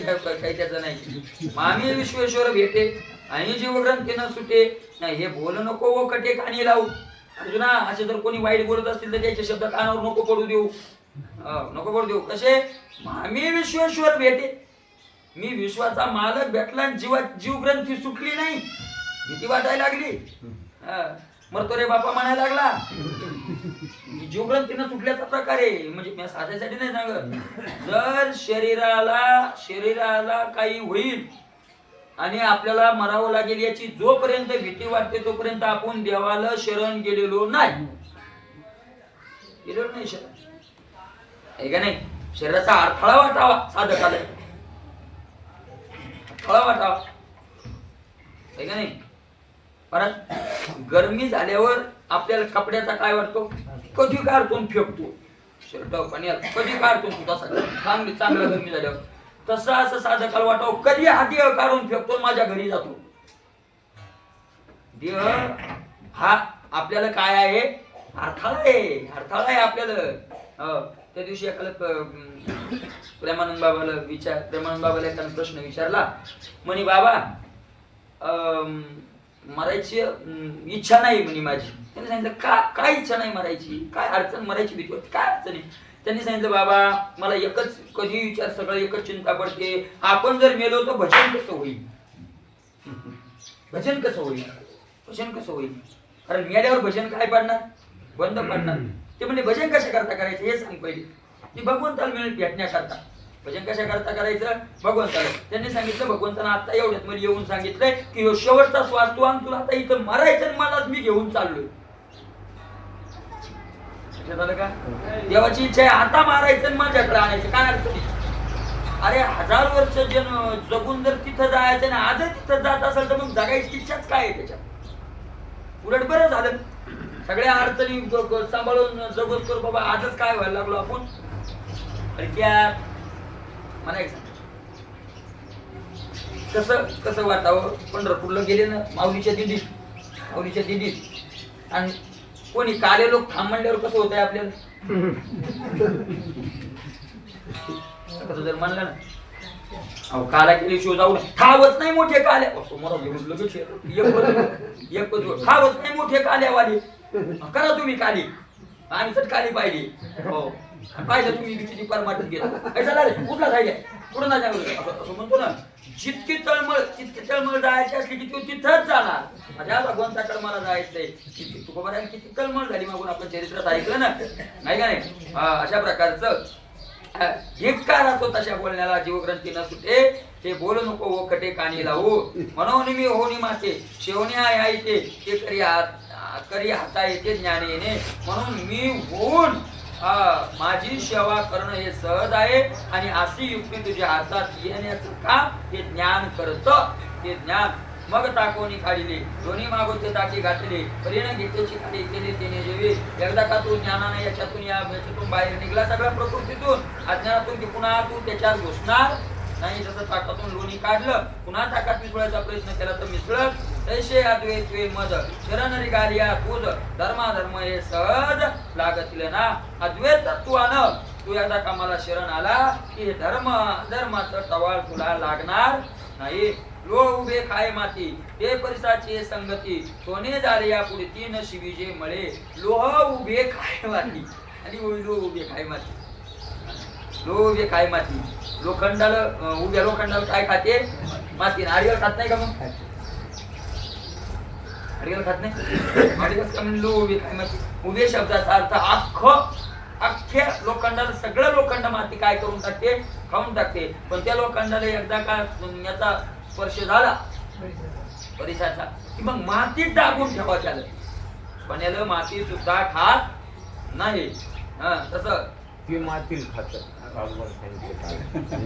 त्याचं नाही. आम्ही विश्वेश्वर भेटे आणि जीवग्रंथी न सुटे नाही. हे बोल नको व कटे कानी लावू. अर्जुना असे जर कोणी वाईट बोलत असतील तर त्याचे शब्द कानावर नको पडू देऊ. नको पडू देऊ. कसे? आम्ही विश्वेश्वर भेटे. मी विश्वाचा मालक भेटला जीवग्रंथी सुटली नाही. भीती वाटायला लागली. मरतो रे बापा म्हणायला लागला. जीवग्रंथीनं सुटल्याचा प्रकार आहे. म्हणजे मी साध्यासाठी नाही सांगत. जर शरीराला काही होईल आणि आपल्याला मरावं लागेल याची जोपर्यंत भीती वाटते तोपर्यंत आपण देवाला शरण गेलेलो नाही. शरण आहे का नाही? शरीराचा अडथळा वाटावा साधं साधं अडथळा वाटावा आहे का नाही? परत गरमी झाल्यावर आपल्याला कपड्याचा काय वाटतो? कधी काढतून फेकतो शर्ट पाण्यात कधी काढतो तसा चांगलं गरमी झाल्यावर. तसं असं साधं काल वाटावं कधी हाती काढून फेकतो माझ्या घरी जातो. देह हा आपल्याला काय आहे, अडथळा आहे आपल्याला. त्या दिवशी एखादा प्रेमानंद बाबाला एखादा प्रश्न विचारला, म्हणे बाबा मरायची इच्छा नाही म्हणे माझी. त्यांनी सांगितलं काय इच्छा नाही मरायची, काय अडचण, मरायची भीती होती, काय अडचण आहे? त्यांनी सांगितलं बाबा मला एकच कधी विचार, सगळं एकच चिंता पडते, आपण जर मेलो तर भजन कसं होईल, भजन कसं होईल. कारण मेल्यावर भजन काय पडणार, बंद पडणार. ते म्हणजे भजन कशा करता करायचं हे सांग पहिले. ती भगवंताला मिळेल भेटण्याकरता भजन कशा करता करायचं, भगवंताला. त्यांनी सांगितलं भगवंतानं आता एवढ्यात मध्ये येऊन सांगितलंय की ह्यो शेवटचा श्वास तू आणि तुला आता इथं मारायचं आणि मलाच मी घेऊन चाललोय. झालं का? देवाची इच्छा आहे आता मारायचं आणि माझ्याकडे आणायचं, काय अडचण? अरे 1000 वर्ष जगून जर तिथं जायचं ना आजच तिथं जात असेल तर मग जगायची इच्छाच काय आहे त्याच्यात? उलट बरं झालं, सगळ्या अडचणी सांभाळून जगत करू बाबा, आजच काय व्हायला लागलो आपण. अरे क्या मला एक सांग, कसं वाटावं? पंढरपूरला गेले ना माऊलीच्या दिंडीत आणि कोणी काले लोक थांब म्हणल्यावर कसं होत आहे आपल्याला? कसं जर म्हणलं ना अहो काला केली शिव जाऊ ठावच नाही मोठे काल्या, ठावच नाही मोठे काल्यावाले, करा तुम्ही काली, आम्ही तर काली पाहिजे. हो पाहिजे तुम्ही किती परमार्थ गेला कुठला राहिल्या पुढे ना असं म्हणतो ना. जितकी तळमळ जायची असली की तू तिथंच जाणार. माझ्या भगवंताकडे मला जायचंय. तू बरं किती तळमळ झाली मागून आपण चरित्रात ऐकलं ना, नाही का नाही? अशा प्रकारचं धिक्कार असतो तशा बोलण्याला, जीवग्रंथी न सुटे ते बोलू नको ओ कटे कानी लावू. म्हणून मी होणी माते शेवणी आहे ते करी हाता येते ज्ञान येणे. म्हणून मी होऊन माझी सेवा करणं हे सहज आहे आणि अशी युक्ती तुझ्या हातात येण्याचं काम हे ज्ञान करतं. ते ज्ञान मग टाकोनी काढिले दोन्ही मागून ते टाकी घातले परीने घेतेची खाली केली तेने जेवी. एकदा का तू ज्ञानाने याच्यातून बाहेर निघला सगळ्या प्रकृतीतून, अज्ञानातून की पुन्हा तू त्याच्यात घुसणार नाही. जसं ताकातून लोणी काढलं पुन्हा ताकात मिसळायचा प्रयत्न केला तर मिसळत तैसे अद्वैत मद शरण रिगालिया तुझ धर्माधर्म हे सहज लागतील ना. अद्वैत तत्वानं तू एकदा का मला शरण आला की धर्माचं टवाळ तुला लागणार नाही. लो उभे खाय माती ते परिसाची संगती सोने झाले या पुढे 3 शिवीजे मळे. लोह उभे खाय माती आणि लो उभे खाय माती, लो उभे खाय माती. लोखंडाला उभ्या लोखंडाला काय खाते? माती. नारियल खात नाही का? मग नारियल खात नाही. लो उभे खाय माती. उभे शब्दाचा अर्थ अख्ख्या लोखंडाला, सगळं लोखंड माती काय करून टाकते? खाऊन टाकते. पण त्या लोखंडाला एकदा का याचा स्पर्श झाला परिसाचा की मग मातीत दाबून ठेवा. त्याला पण याला माती सुद्धा खात नाही. तसं ते मातीत खातात.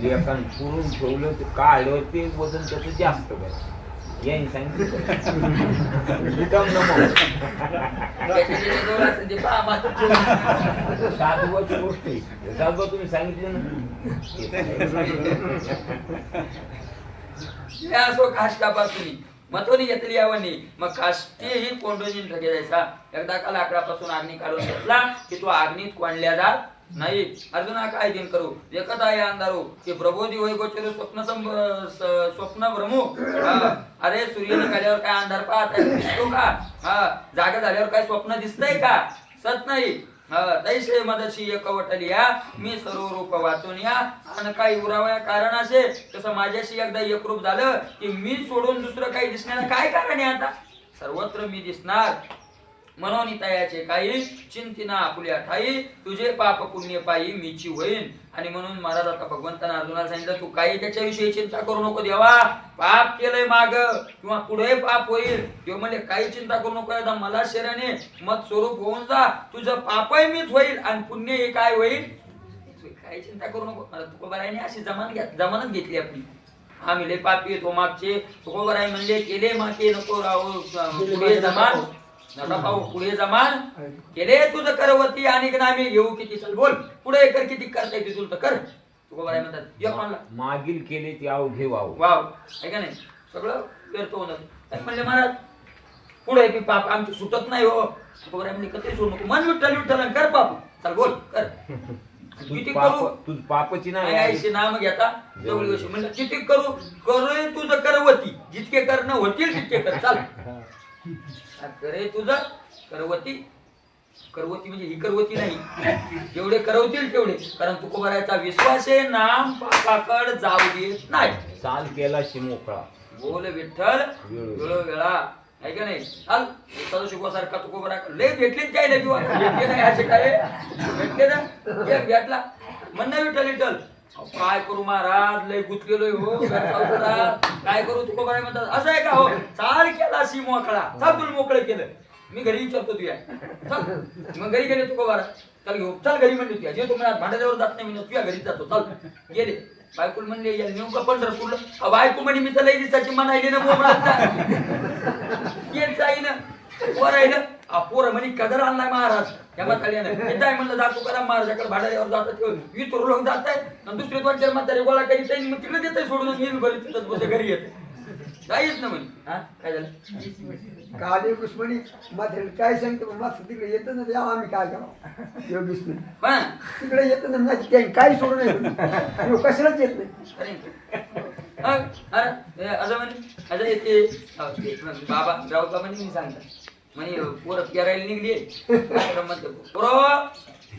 लेखन पुरून ठेवलं ते काढलं ते वजन त्याचं जास्त बरं यांनी सांगितलं. साधूबाची गोष्ट आहे. साधूबा तुम्ही सांगितलं ना असो काष्टापासून मतोनी घेतली यावनी मग काष्टीही कोंडून ठगे जायचा. एकदा का लाकडापासून अग्नी काढून घेतला की तो अग्नीत कोंडल्या जात नाही. अर्जुना काय दिन करू एकच आहे अंधारू की प्रबोधी होय गोचर स्वप्न भ्रमू. अरे सूर्य निघाल्यावर काय अंधार पाहत दिसतो का? जागा झाल्यावर काय स्वप्न दिसतंय का? सत नाही. तैसे मदशी एकवटली या मी सर्व रूप वाचून या आणि काही उरावया कारण असे तसं माझ्याशी एकदा एकरूप झालं की मी सोडून दुसरं काही दिसण्याला काय कारण आहे? आता सर्वत्र मी दिसणार. म्हणून तयाचे काही चिंतिना आपुल्या ठाई तुझे पाप पुण्य पायी मीची होईन. आणि म्हणून महाराज आता भगवंतांना अर्जुनाला सांगितलं तू काही त्याच्याविषयी चिंता करू नको. देवा पाप केलंय माग किंवा पुढे पाप होईल किंवा म्हणजे काही चिंता करू नको. एकदा मला शरणे मत स्वरूप होऊन जा. तुझं पापही मीच होईल आणि पुण्य हे काय होईल? काही चिंता करू नको. मला तुकोबारायने अशी जमानत घेतली आपली. आम्ही लय पापी येतो मागचे तुकोबाराय म्हणले केले मागे नको राहू पुढे जमान नका पाहू पुढे जमान केले तुझं करवती आणि नामे घेऊ किती. चल बोल पुढे कर किती करता येते तुला तर कर. तुकोबाराय म्हणतात मागील केले ते अवघे वाव वाव आहे का नाही? सगळं करतो म्हणले महाराज पुढे बी पाप आमची सुटत नाही हो. तुकोबाराय म्हणले कधी सोडू नको, मन विठ्ठल विठ्ठल कर पाप, चल बोल कर. किती करू तुझ पापची नाही नाही आईशी नाम घेता तेवढी गोष्ट म्हणलं किती करू करे तुझं करवती, जितके करणं होतील तितके कर, चाल करे तुझं करवती. करवती म्हणजे ही करवती नाही, जेवढे करवतील तेवढे, कारण तुकोबारायचा विश्वास आहे नाम पापाकड जाऊ देत नाही. चाल केला मोकळा, बोल विठ्ठल वेळोवेळा आहे का नाही. चाल सदाशिवासारखा तुकोबारा लय भेटले काय लय किंवा भेटले नाही असे काय भेटले ना, एक भेटला म्हणणं विठ्ठल विठ्ठल काय करू महाराज लय गुंतलेलोय हो, काय करू तुकोबाराय म्हणतात असं आहे का हो. चाल केला मोकळा, चाल तुला मोकळं केलं, मी घरी विचारतो तुया, मग घरी गेले तुकोबारा, चल घेऊ चल घरी म्हणले तुया, जे तुम्हाला भांड्याजवळ जात नाही म्हणजे तुया घरी जातो, चल गेले. बायकोला म्हणले या नेमका पंढरपूरला, बायको म्हणे मी तर लई दिवसाची म्हणायली ना जाईन वर राहिलं पोरं म्हणे कदर आणलाय महाराज या म्हाताऱ्यानं, येताय म्हणलं जातो करा महाराजाकडे भांड्यावर जातात वितरू लोक जात आहे, दुसरे दोन चार म्हातारे गोळा करीत आहे, मग तिकडे देत सोडून येईल बरं तिथंच बस घरी येत जाईच ना म्हणे. हा काय झालं काल एक म्हणे मात्र काय सांगतो मात्र तिकडे येतं ना ते आम्ही काय करावं योगेश पण तिकडे येतं ना नाही काही सोडू नाही कशालाच येत नाही. असं म्हणे असं येते बाबा राऊता म्हणे मी सांगता म्हणे पोरं पेरायला निघली पोरं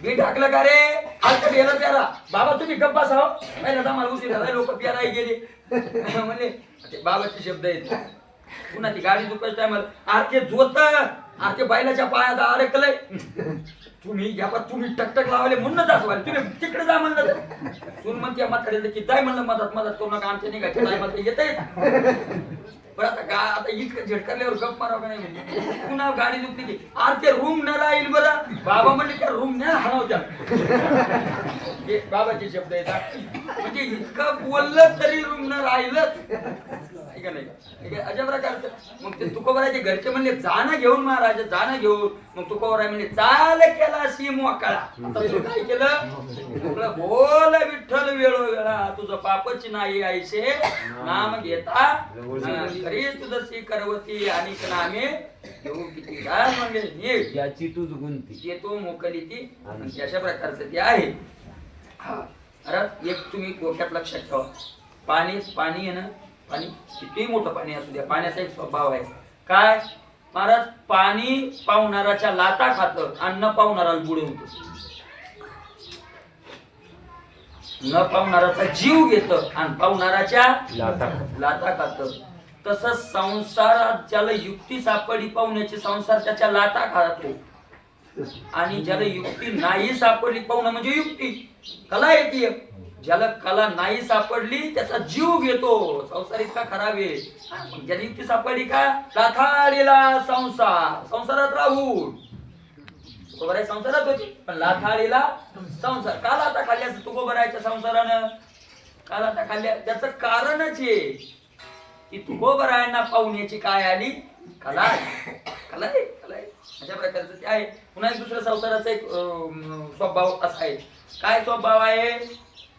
मी टाकलं का रे आज गेला प्यारा बाबा तुम्ही गप्पा साव पहिला आम्हाला उशीर झाला लोक प्याराही गेले म्हणले बाबाचे शब्द आहेत. पुन्हा ती गाडी दुखायच्या टायमाला आरके जोत आरके बैलाच्या पायात अडकलंय तुम्ही घ्या तुम्ही टकटक लावले म्हणूनच असं व्हायला तुम्ही तिकडे जा म्हणलं सुन म्हणते म्हाताऱ्याला की जाय म्हणलं मदत मदत करू नका आमच्या निघायचं नाही मला येत आहे. पण आता आता इतकं झटकारल्यावर गप मारावं का नाही म्हणजे पुन्हा गाडी दुखली की आरते रूम न राहील बरं बाबा म्हणले त्या रूम न हरवत्या बाबाचे शब्द येतात म्हणजे इतकं बोललं तरी रूम न राहिलंच का नाही अशा प्रकारचं. मग ते तुकोबाराचे घरचे म्हणले जाणं घेऊन महाराज जाणं घेऊन, मग तुकोबाराय म्हणले चाल केला सी मोकळा. आता तू काय केलं बोल विठ्ठल वेळोवेळा तुझं पापची नाही आईशे नाम घेता घरी तुझं सी करवती आणि नामे घेऊ किती काय म्हणजे याची तूच गुंती येतो मोकली ती आणि अशा प्रकारचं ते आहे. हा अरे एक तुम्ही डोक्यात लक्षात ठेवा, पाणी आहे ना, पाणी किती मोठं पाणी असू द्या पाण्याचा एक स्वभाव आहे काय महाराज, पाणी पावणाराच्या लाता खातं आणि न पावणाराला बुडवतो, न पावणाराचा जीव घेतं आणि पावणाराच्या लाता खातं. तसंच संसारात ज्याला युक्ती सापडली पावण्याची संसार त्याच्या लाता खातो आणि ज्याला युक्ती नाही सापडली पावणं म्हणजे युक्ती कला येते, ज्याला कला नाही सापडली त्याचा जीव घेतो, संसार इतका खराब आहे. ज्याला युक्ती सापडली का लाथाळीला संसारात राहून तुकोबाराय संसारात होती पण लाथाळीला संसार का लाथा खाल्ल्या तुकोबारायच्या संसारानं का लाथा खाल्ल्या त्याचं कारणच आहे की तुकोबारायांना पाहुण्याची काय आली कला आहे. अशा प्रकारचं ते आहे. पुन्हा एक दुसऱ्या संसाराचा एक स्वभाव असा आहे. काय स्वभाव आहे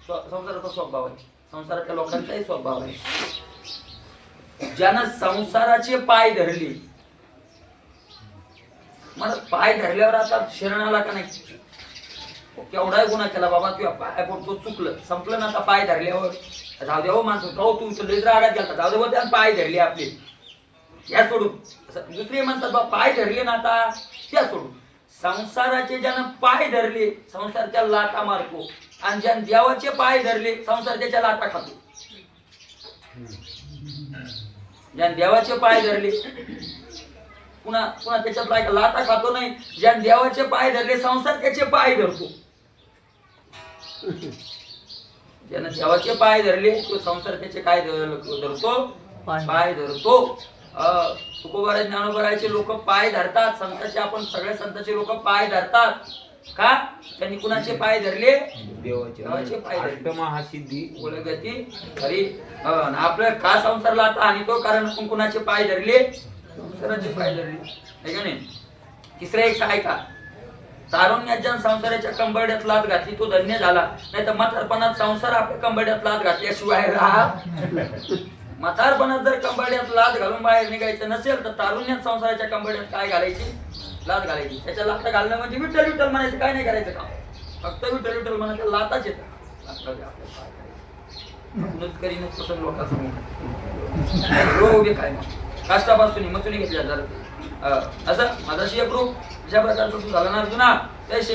संसाराचा स्वभाव आहे, संसाराच्या लोकांचाही स्वभाव आहे. ज्यानं संसाराचे पाय धरले, मला पाय धरल्यावर आता शरण आला का नाही केवढाही गुन्हा केला बाबा तुझ्या पाय पडतो चुकलं संपलं ना, आता पाय धरल्यावर जाऊ दे हो माणसं तू लईच रागात गेला जाऊ दे हो त्या पाय धरले आपले या सोडून. दुसरे म्हणतात बा पाय धरले ना आता त्या सोडून. संसाराचे ज्यानं पाय धरले संसार त्या लाटा मारतो आणि ज्यानं देवाचे पाय धरले संसार त्याच्या लाटा खातो. ज्यानं देवाचे पाय धरले पुन्हा त्याच्यात लाटा खातो नाही, ज्यानं देवाचे पाय धरले संसार त्याचे पाय धरतो. ज्यानं देवाचे पाय धरले तो संसार त्याचे काय धरतो पाय धरतो. तुकोबाराय ज्ञानोबारायचे लोक पाय धरतात, संतांचे आपण सगळ्या संतांचे लोक पाय धरतात का त्यांनी कुणाचे पाय धरले देवाचे पाय धरले. महासिद्धी बोलगती खरी आपल्या का संसारला आता आणि तो कारण आपण कुणाचे पाय धरले संसाराचे पाय धरले आहे का नाही. तिसरं एक ऐका, तारुण्यात ज्या संसाराच्या कंबरड्यात लात घातली तो धन्य झाला, नाही तर म्हातारपणात संसार आपल्या कंबरड्यात लात घातल्याशिवाय राहत म्हातारपणात जर कंबरड्यात लाद घालून बाहेर निघायचं नसेल तर तारुण्यात संसाराच्या कंबरड्यात काय घालायची? लाद घालायची. त्याच्या लाता घालणं म्हणजे विठ्ठल विठ्ठल म्हणायचं, काय नाही करायचं काम, फक्त विठ्ठल विठ्ठल म्हणायचं. लाताच येतात करीनच पसंत लोकांसमोर उभे काय मग काष्टापासून मचुनी घेतल्या जातात असं माझाशी एक रूप अशा प्रकारचं तू झाला ना अर्जुना. त्याशी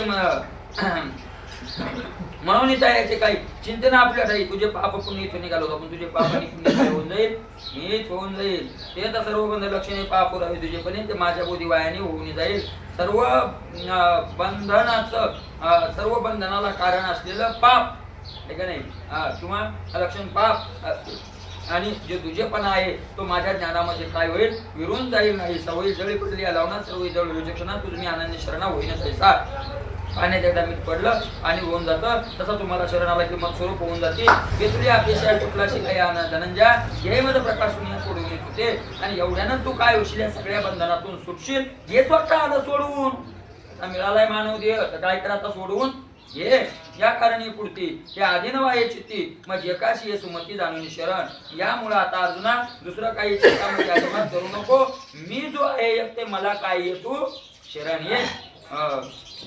म्हणून त्याचे काही चिंतन आपल्या काही तुझे पाप पुण्य इथून निघालो होतो, पण तुझे पाप आणि पुण्य होऊन जाईल, मीच होऊन जाईल. ते तर सर्व बंध लक्षणे पाप राहावे तुझे पण ते माझ्या बोधी वायाने होऊन जाईल. सर्व बंधनाचं सर्व बंधनाला कारण असलेलं पाप आहे का नाही किंवा लक्षण पाप आणि जे तुझेपणा आहे तो माझ्या ज्ञानामध्ये काय होईल? विरून जाईल नाही. सवयी जळी पडली लावणार सर्व जळ विचक्षणा तुझी आनंद शरणा होईनच ऐसा. पाण्यात एकदा मीठ पडलं आणि होऊन जातं तसं तुम्हाला शरणाला किंमत स्वरूप होऊन जाते. घेतली अपेक्षा कुठलाशी काही आनंद धनंजय हे मध्ये प्रकाशून सोडून येत होते आणि एवढ्यानं तू काय होशील? या सगळ्या बंधनातून सुटशील. हे स्वतः आलं सोडवून मिळालाय मानव देह तर काय करा आता सोडवून ये. या कारणे पुढती हे आदिनवाये चित्ती मग एकाशी ये सुमती जाणून शरण. यामुळे आता अर्जुना दुसरं काही चिंतामध्ये अजिबात करू नको. मी जो आहे एक ते मला काय ये तू शरण ये.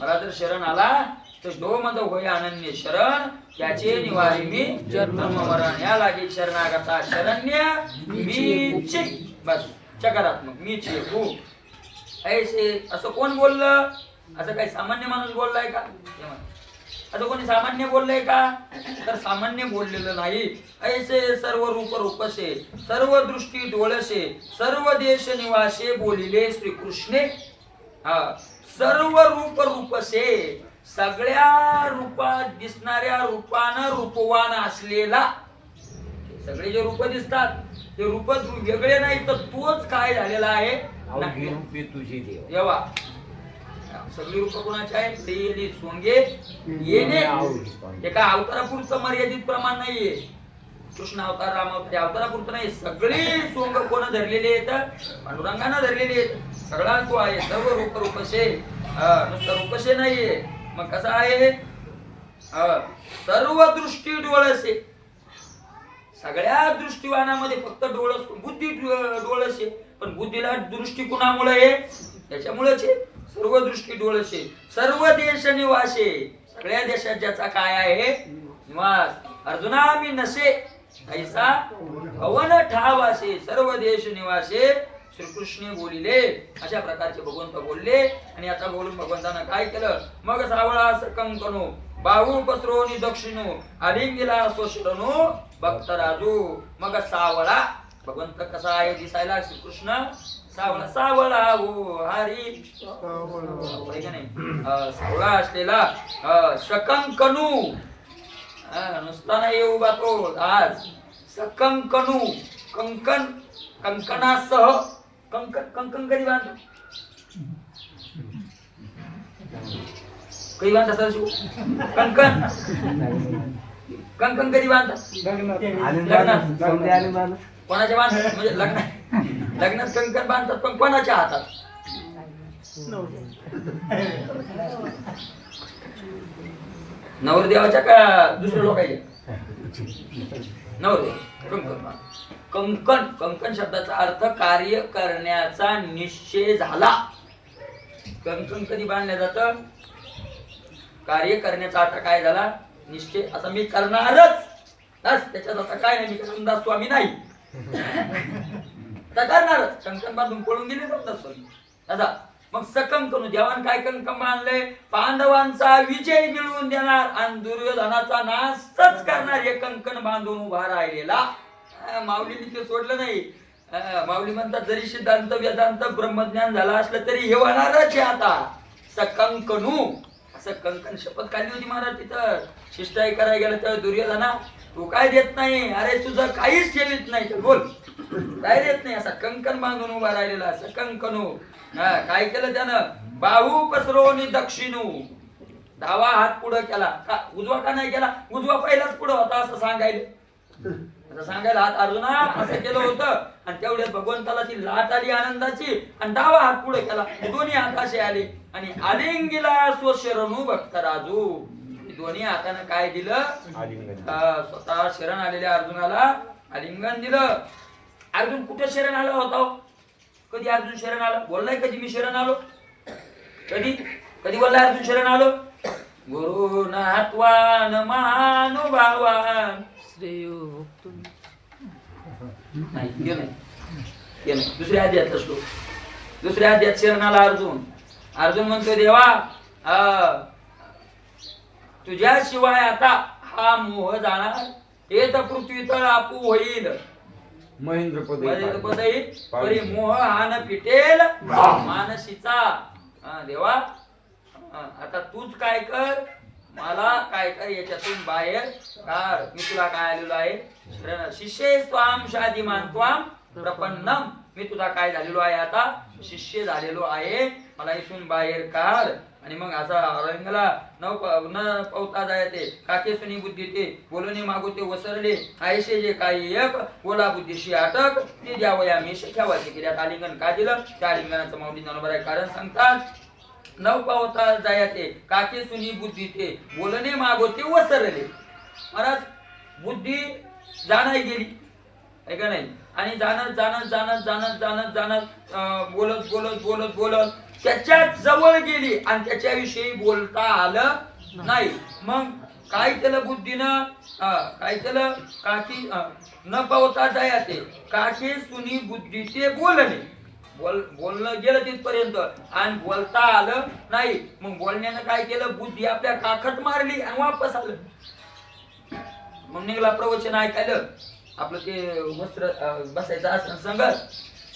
मला जर शरण आला तर जो मद होय अनन्य शरण त्याचे निवारी मी जन्म मरण. या लागे शरणागता शरण्य मीच. बस चकारात्मक मीच तू ऐसे. असं कोण बोललं? असं काही सामान्य माणूस बोललाय का? असं कोणी सामान्य बोललंय का? तर सामान्य बोललेलं नाही. ऐसे सर्व रूप रूपसे सर्व दृष्टी डोळसे सर्व देश निवासे बोलिले श्रीकृष्णे. हा सर्व रूप रूपसे सगळ्या रूपात दिसणाऱ्या रूपानं रूपवान असलेला. सगळे जे रूप दिसतात ते रूप वेगळे नाही तर तोच काय झालेला आहे तुझी देव देवा. सगळी रूप कोणाची आहेत? देली सोंगे येणे. एका अवतारापुरतं मर्यादित प्रमाण नाहीये. कृष्ण अवतार राम अवतार अवतारापुरतं नाही. सगळी सोंग कोण धरलेली आहेत? पांडुरंगानं धरलेली आहेत. सगळा तो आहे. सर्व रूप रूपशे नुसतं रूपशे नाहीये. मग कसं आहे? सर्व दृष्टी डोळसे. सगळ्या दृष्टीवानामध्ये फक्त डोळस बुद्धी डोळसे पण बुद्धीला दृष्टी कुणामुळे आहे? त्याच्यामुळेच आहे. सर्व दृष्टी डोळसे सर्व देश निवासे सगळ्या देशात ज्याचा काय आहे निवास. अर्जुना मी नसे ऐसा भवन ठावासे सर्व देश निवासे श्रीकृष्ण बोलिले. अशा प्रकारचे भगवंत बोलले आणि आता बोलून भगवंतानं काय केलं? मग सावळा सकम कनो बाहू पसरो नि दक्षिणो आलिंगिला सोशरणो भक्त राजू. मग सावळा भगवंत कसा आहे दिसायला? श्रीकृष्ण सावळा. सावळा हो हरी सावळा असलेला शकंकनू नुसता नाही उभा तो आज सकंकनू कंकण कंकणासह कंकण कंकण कधी बांधतात? कधी बांधतात सर? कंकण कंकण कधी बांधतात? लग्नात. कोणाच्या बांधतात? म्हणजे लग्नात कंकण बांधतात पण कोणाच्या हातात? नवरदेवाच्या का दुसऱ्या लोकांच्या? नवरदेव कंकण. कंकण शब्दाचा अर्थ कार्य करण्याचा निश्चय झाला. कंकण कधी बांधलं जातं? कार्य करण्याचा आता काय झाला? निश्चय. आता मी करणारच बस. त्याच्यात आता काय नाही. मी रामदास स्वामी नाही आता करणारच. कंकण बांधून पळून गेले रामदास स्वामी आता. मग सकंकनू देवान काय कंकण बांधलंय? पांडवांचा विजय मिळवून देणार आणि दुर्योधनाचा नाशच करणार हे कंकण बांधून उभा राहिलेला. माऊलीने ते सोडलं नाही. माऊली म्हणतात जरी सिद्धांत वेदांत ब्रह्मज्ञान झाला असलं तरी हे होणारच आहे आता. सकंकनू असं कंकण शपथ काढली होती महाराज तिथं. शिष्टाई करायला गेलं तर दुर्योधना तू काय देत नाही? अरे तुझं काहीच ठेवीत नाही. बोल काय देत नाही. असा कंकण बांधून उभा राहिलेला सकंकनू. काय केलं त्यानं? बाहू पसरो नि दक्षिणू. डावा हात पुढं केला का? उजवा का नाही केला? उजवा पहिलाच पुढं होता असं सांगायला हात अर्जुना असं केलं होतं. आणि तेवढ्यात भगवंताला ती लाट आली आनंदाची आणि डावा हात पुढे केला. दोन्ही हात असे आले आणि आलिंगिला स्वशरणू भक्त राजू. दोन्ही हातानं काय दिलं? स्वतः शरण आलेल्या अर्जुनाला आलिंगन दिलं. अर्जुन कुठे शरण आला होता हो? कधी अर्जुन शरण आला बोललाय कधी मी शरण आलो? कधी कधी बोललाय अर्जुन शरण आलो? गुरुनात्वान महानुभावान नाही हे नाही हे नाही. दुसऱ्या अध्यायात श्लोक, दुसऱ्या अध्यायात शरण आला अर्जुन. अर्जुन म्हणतो देवा तुझ्याशिवाय आता हा मोह जाणार, हे तर पृथ्वी तळ आपू होईल, महेंद्र पद येईल परी मोह हा न पिटेल मानसीचा. देवा आता तूच काय कर, मला काय कर, याच्यातून बाहेर काढ. मी तुला काय आलेलो आहे, शिष्य स्वाम शादिमान त्वाम प्रपन्नम. मी तुझा काय झालेलो आहे आता, शिष्य झालेलो आहे, मला इथून बाहेर काढ. आणि मग असा रंगला न पवता जायते काके सुनी बुद्धी ते बोलणे मागो ते वसरले आयशे जे काही एक बोला बुद्धीशी अटक ते द्यावया मेष ठेवायचे की त्यात आलिंगन का दिलं, त्या आलिंगनाचं माऊली ज्ञानोबा आहे कारण सांगतात. न पावता जायते काके सुनी बुद्धी ते बोलणे मागो ते वसरले. महाराज बुद्धी जाणाय गेली आहे का नाही, आणि जाणत जाणत जाणत जाणत जाणत जाणत बोलत बोलत बोलत बोलत त्याच्या जवळ गेली आणि त्याच्याविषयी बोलता आलं नाही. मग काय केलं बुद्धीनं, काय केलं, काकी न पावता जायते काकी सुनी बुद्धीचे बोलणे, बोलणं गेलं तिथपर्यंत आणि बोलता आलं नाही. मग बोलण्यानं काय केलं, बुद्धी आपल्या काखट मारली आणि वापस आलं. मग निघाला प्रवचन ऐकायला, आपलं ते वस्त्र बसायचं असं संगत,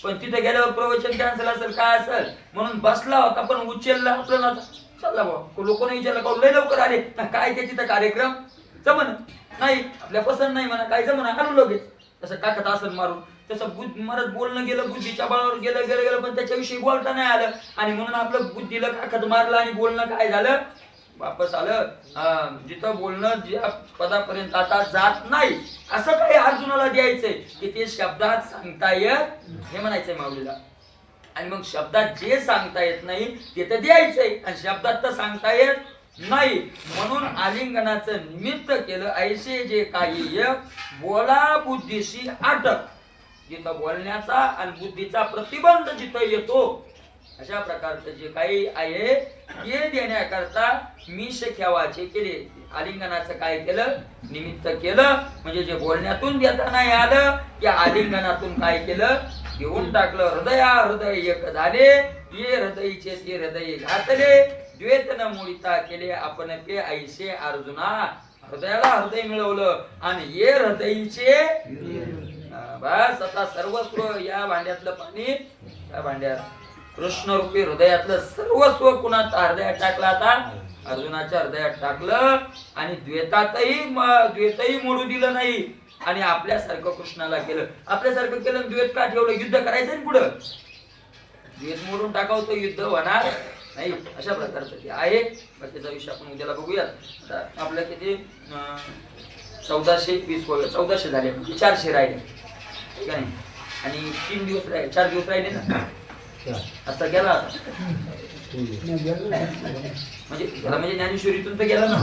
पण तिथे गेल्यावर प्रवचन कॅन्सल असेल काय असेल म्हणून बसला होता, पण उचलला आपलं ना चालला भाऊ. लोकांना विचारलं का लय लवकर आले काय ते तिथं कार्यक्रम जमन नाही, आपल्या पसंत नाही म्हणा, काय जमना आलो लगेच. तसं काकत आसन मारून तसं मरत बोलणं गेलं, बुद्धीच्या बळावर गेलं गेलं गेलं, पण त्याच्याविषयी बोलता नाही आलं आणि म्हणून आपलं बुद्धीला काकत मारलं आणि बोलणं काय झालं, वापस आलं. जिथं बोलणं ज्या पदापर्यंत आता जात नाही असं काही अर्जुनाला द्यायचंय की ते शब्दात सांगता येत हे म्हणायचंय माऊलीला. आणि मग शब्दात जे सांगता येत नाही ते तर द्यायचंय आणि शब्दात तर सांगता येत नाही, म्हणून आलिंगनाचं निमित्त केलं. ऐसे जे काही बोला बुद्धीशी अटक, जिथं बोलण्याचा आणि बुद्धीचा प्रतिबंध जिथं येतो अशा प्रकारचं जे काही आहे ते देण्याकरता मीश ठेवायचे केले. आलिंगनाचं काय केलं, निमित्त केलं. म्हणजे जे बोलण्यातून देता नाही आलं त्या आलिंगनातून काय केलं, घेऊन टाकलं. हृदया हृदय एक झाले, ये हृदयीचे ते हृदय घातले, द्वेत न मुळीता केले आपण पे ऐसे अर्जुना. हृदयाला हृदय मिळवलं आणि ये हृदयीचे बस. आता सर्वस्व या भांड्यातलं पाणी त्या भांड्यात कृष्ण रूपी हृदयातलं सर्वस्व कुणाच्या हृदयात टाकलं, आता अर्जुनाच्या हृदयात टाकलं. आणि द्वेतही मोडू दिलं नाही आणि आपल्यासारखं कृष्णाला केलं. आपल्यासारखं केलं, द्वेत का ठेवलं, युद्ध करायचं ना पुढं, द्वेत मोडून टाकावं तर युद्ध होणार नाही. अशा प्रकारचं ते आहे. बाकीचा विषय आपण उद्याला बघूयात. आपल्या किती 1420 झाले, 400 राहिले ठीक आहे. आणि 3 दिवस राहिले, 4 दिवस राहिले ना, आता गेला म्हणजे ज्ञानेश्वरीतून तर गेला ना.